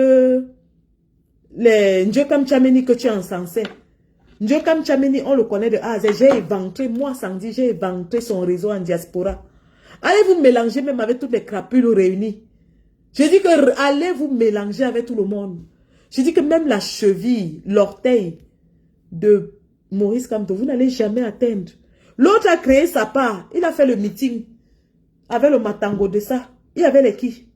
les Ndjokam Tchameni que tu as encensé. Ndjokam Tchameni, on le connaît de A à Z. J'ai éventré, moi, Sandy, j'ai éventré son réseau en diaspora. Allez vous mélanger même avec toutes les crapules réunies. Je dis que allez vous mélanger avec tout le monde. Je dis que même la cheville, l'orteil de Maurice Kamto, vous n'allez jamais atteindre. L'autre a créé sa part. Il a fait le meeting avec le Matango de ça. Il y avait les qui?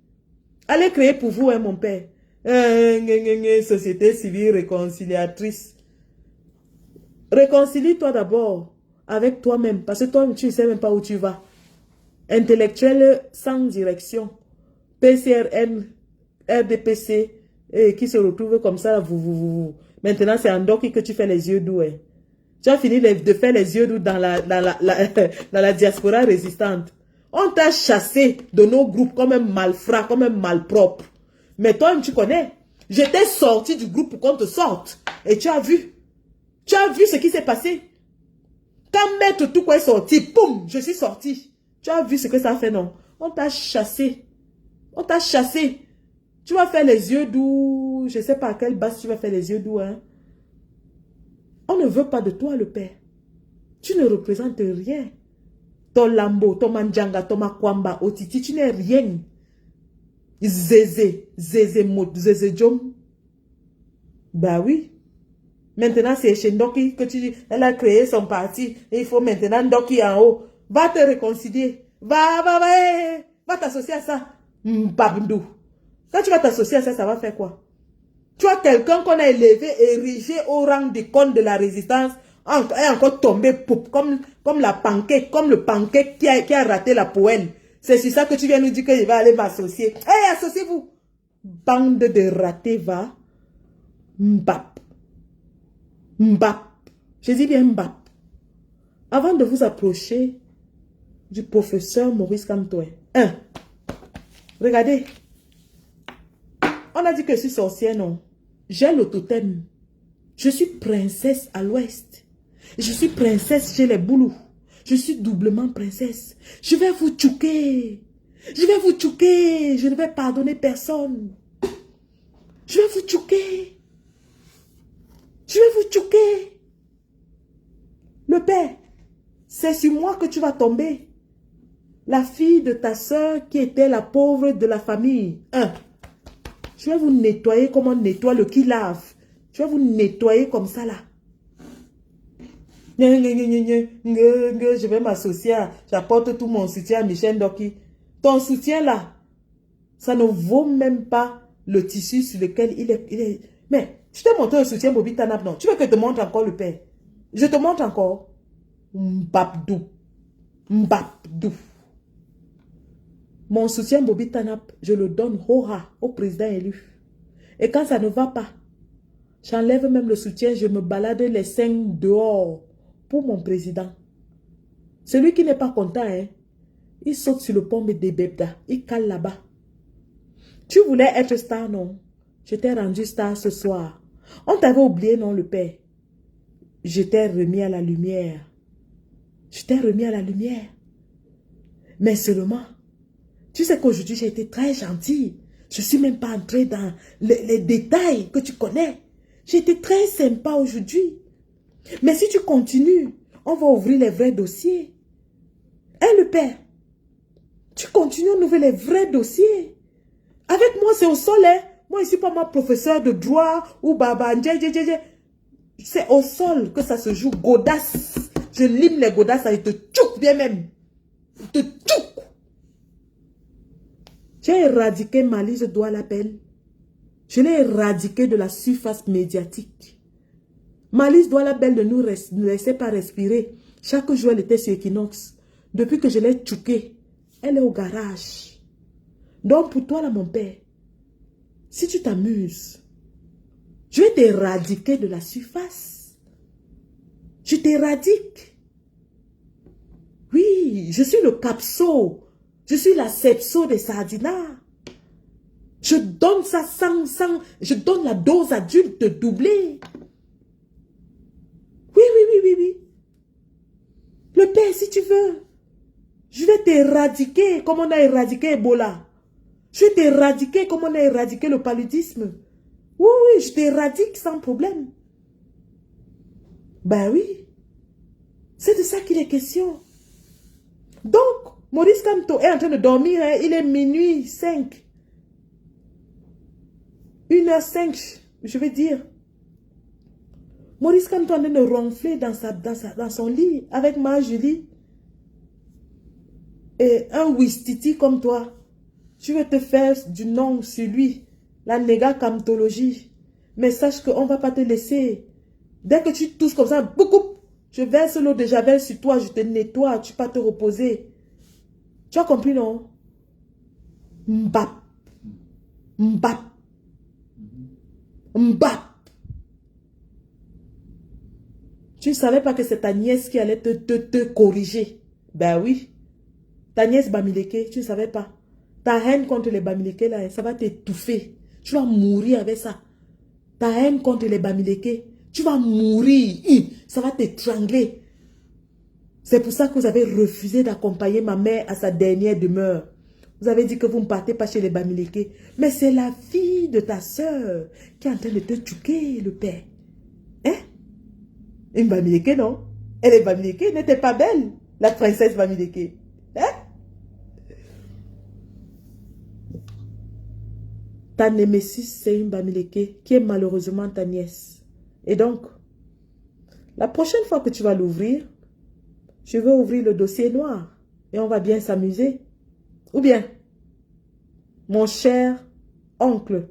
Allez créer pour vous, hein, mon père. Société civile réconciliatrice. Réconcilie-toi d'abord avec toi-même. Parce que toi, tu ne sais même pas où tu vas. Intellectuel sans direction. PCRN, RDPC, qui se retrouve comme ça. Maintenant, c'est en Ndoki que tu fais les yeux doux. Hein. Tu as fini de faire les yeux doux dans la diaspora résistante. On t'a chassé de nos groupes comme un malfrat, comme un malpropre. Mais toi, tu connais. J'étais sorti du groupe pour qu'on te sorte. Et tu as vu. Tu as vu ce qui s'est passé. Quand Maître Toukou est sorti, poum, je suis sorti. Tu as vu ce que ça fait, non? On t'a chassé. On t'a chassé. Tu vas faire les yeux doux. Je ne sais pas à quelle base tu vas faire les yeux doux, hein. On ne veut pas de toi, le père. Tu ne représentes rien. Ton Lambo, ton Mandjanga, ton Makwamba, Otiti, tu n'es rien. Zézé Jom. Bah oui. Maintenant, c'est chez Ndoki que elle a créé son parti. Et il faut maintenant Ndoki en haut. Va te réconcilier. Va t'associer à ça. Babndou. Quand tu vas t'associer à ça, ça va faire quoi? Tu as quelqu'un qu'on a élevé, érigé au rang d'icône de la résistance, est encore tombé comme la pancake, comme le pancake qui a raté la poêle. C'est sur ça que tu viens nous dire qu'il va aller m'associer. Hé, associez-vous. Bande de ratés, va. Mbap. Mbap. Je dis bien Mbap. Avant de vous approcher du professeur Maurice Kamto, regardez. On a dit que je suis sorcière, non? J'ai le totem. Je suis princesse à l'ouest. Je suis princesse chez les Boulous. Je suis doublement princesse. Je vais vous tchouquer. Je vais vous tchouquer. Je ne vais pardonner personne. Je vais vous tchouquer. Je vais vous tchouquer. Le père, c'est sur moi que tu vas tomber. La fille de ta soeur qui était la pauvre de la famille. Je vais vous nettoyer comme on nettoie le qui lave. Je vais vous nettoyer comme ça là. Je vais m'associer. J'apporte tout mon soutien à Michel Ndoki. Ton soutien là, ça ne vaut même pas le tissu sur lequel il est. Mais je t'ai montré le soutien Bobby Tanap, non? Tu veux que je te montre encore le père? Je te montre encore. Mbapdou. Mbapdou. Mon soutien Bobby Tanap, je le donne au président élu. Et quand ça ne va pas, j'enlève même le soutien, je me balade les seins dehors pour mon président. Celui qui n'est pas content, hein, il saute sur le pont de Bebda, il cale là-bas. Tu voulais être star, non? Je t'ai rendu star ce soir. On t'avait oublié, non, le père? Je t'ai remis à la lumière. Je t'ai remis à la lumière. Mais seulement, tu sais qu'aujourd'hui, j'ai été très gentille. Je ne suis même pas entrée dans les détails que tu connais. J'ai été très sympa aujourd'hui. Mais si tu continues, on va ouvrir les vrais dossiers. Hein, le père? Tu continues à ouvrir les vrais dossiers. Avec moi, c'est au sol, hein? Moi, je ne suis pas ma professeur de droit ou baba. C'est au sol que ça se joue. Godasse. Je lime les godasses et te tchouk bien même. Te tchouk. J'ai éradiqué Malise Douala-Bel. Je l'ai éradiqué de la surface médiatique. Malise Douala-Bel ne nous laissait pas respirer. Chaque jour, elle était sur Equinox. Depuis que je l'ai tchouquée, elle est au garage. Donc pour toi là, mon père, si tu t'amuses, je vais t'éradiquer de la surface. Je t'éradique. Oui, je suis le capso. Je suis la sepso des sardinats. Je donne ça je donne la dose adulte doublée. Oui, oui, oui, oui, oui. Le père, si tu veux, je vais t'éradiquer comme on a éradiqué Ebola. Je vais t'éradiquer comme on a éradiqué le paludisme. Oui, oui, je t'éradique sans problème. Ben oui. C'est de ça qu'il est question. Donc, Maurice Kamto est en train de dormir. Hein. Il est minuit 5. 1h05, je vais dire. Maurice Kamto est en train de ronfler dans son lit avec Marjorie. Et un Wistiti comme toi. Tu veux te faire du nom sur lui. La négakamtologie. Mais sache qu'on ne va pas te laisser. Dès que tu tousses comme ça, beaucoup, je verse l'eau de Javel sur toi, je te nettoie, tu peux pas te reposer. Tu as compris, non? Mbap. Mbap. Mbap. Tu ne savais pas que c'est ta nièce qui allait te corriger. Ben oui. Ta nièce Bamileke, tu ne savais pas. Ta haine contre les Bamileke, là, ça va t'étouffer. Tu vas mourir avec ça. Ta haine contre les Bamileke, tu vas mourir. Ça va t'étrangler. C'est pour ça que vous avez refusé d'accompagner ma mère à sa dernière demeure. Vous avez dit que vous ne partez pas chez les Bamileke. Mais c'est la fille de ta soeur qui est en train de te tchouquer, le père. Hein? Une Bamileke, non? Elle est Bamileke, n'était pas belle, la princesse Bamileke. Hein? Ta némésis, c'est une Bamileke qui est malheureusement ta nièce. Et donc, la prochaine fois que tu vas l'ouvrir, je veux ouvrir le dossier noir et on va bien s'amuser. Ou bien, mon cher oncle,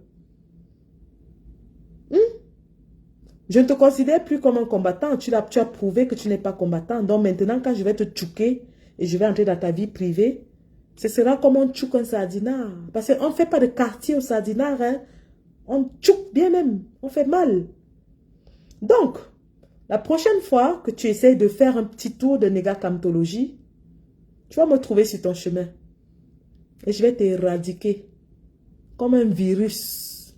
je ne te considère plus comme un combattant. Tu as prouvé que tu n'es pas combattant. Donc maintenant, quand je vais te tchouquer et je vais entrer dans ta vie privée, ce sera comme on tchouque un sardinard. Parce qu'on ne fait pas de quartier au sardinard. Hein? On tchouque bien même. On fait mal. Donc, la prochaine fois que tu essaies de faire un petit tour de négakamtologie, tu vas me trouver sur ton chemin. Et je vais t'éradiquer comme un virus.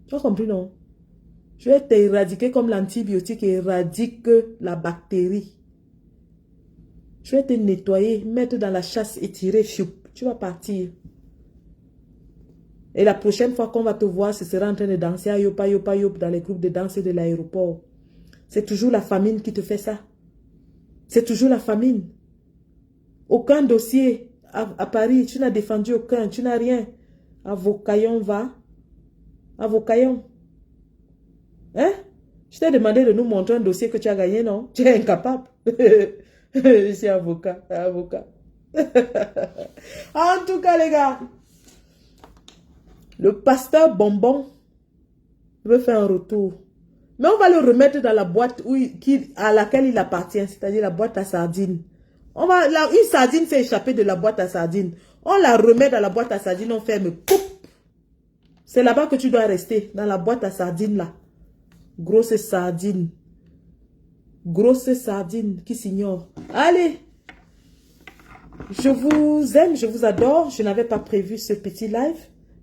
Tu as compris, non? Je vais t'éradiquer comme l'antibiotique éradique la bactérie. Je vais te nettoyer, mettre dans la chasse et tirer, choup. Tu vas partir. Et la prochaine fois qu'on va te voir, ce sera en train de danser à yopa yopa yop dans les groupes de danse de l'aéroport. C'est toujours la famine qui te fait ça. C'est toujours la famine. Aucun dossier à Paris, tu n'as défendu aucun, tu n'as rien. Avocaillon va. Avocaillon. Hein? Je t'ai demandé de nous montrer un dossier que tu as gagné, non? Tu es incapable. Je suis avocat. En tout cas, les gars, le pasteur Bonbon veut faire un retour. Mais on va le remettre dans la boîte à laquelle il appartient, c'est-à-dire la boîte à sardines. Une sardine s'est échappée de la boîte à sardines. On la remet dans la boîte à sardines, on ferme. C'est là-bas que tu dois rester, dans la boîte à sardines là. Grosse sardine. Grosse sardine qui s'ignore. Allez. Je vous aime, je vous adore. Je n'avais pas prévu ce petit live.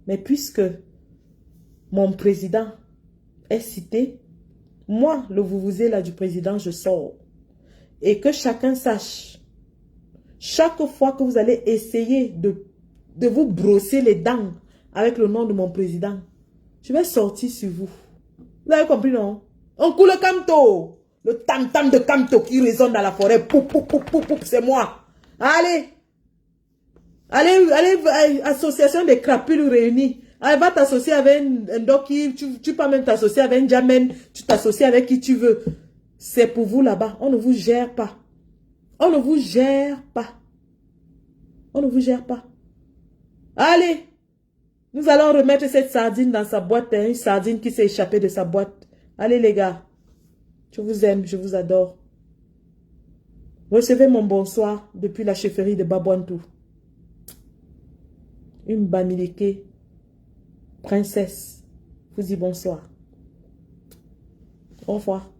Mais puisque mon président est cité, moi, le vouvouzela là du président, je sors. Et que chacun sache, chaque fois que vous allez essayer de vous brosser les dents avec le nom de mon président, je vais sortir sur vous. Vous avez compris, non? On coule le Kamto. Le tam-tam de Kamto qui résonne dans la forêt. Poup, poup, poup, poup, poup, c'est moi. Allez. Allez, association des crapules réunies. Elle va t'associer avec un doki. Tu peux même t'associer avec un jamen. Tu t'associes avec qui tu veux. C'est pour vous là-bas. On ne vous gère pas. On ne vous gère pas. On ne vous gère pas. Allez. Nous allons remettre cette sardine dans sa boîte. Une sardine qui s'est échappée de sa boîte. Allez les gars. Je vous aime, je vous adore. Recevez mon bonsoir depuis la chefferie de Babouantou. une Bamileke, princesse, vous dit bonsoir. Au revoir.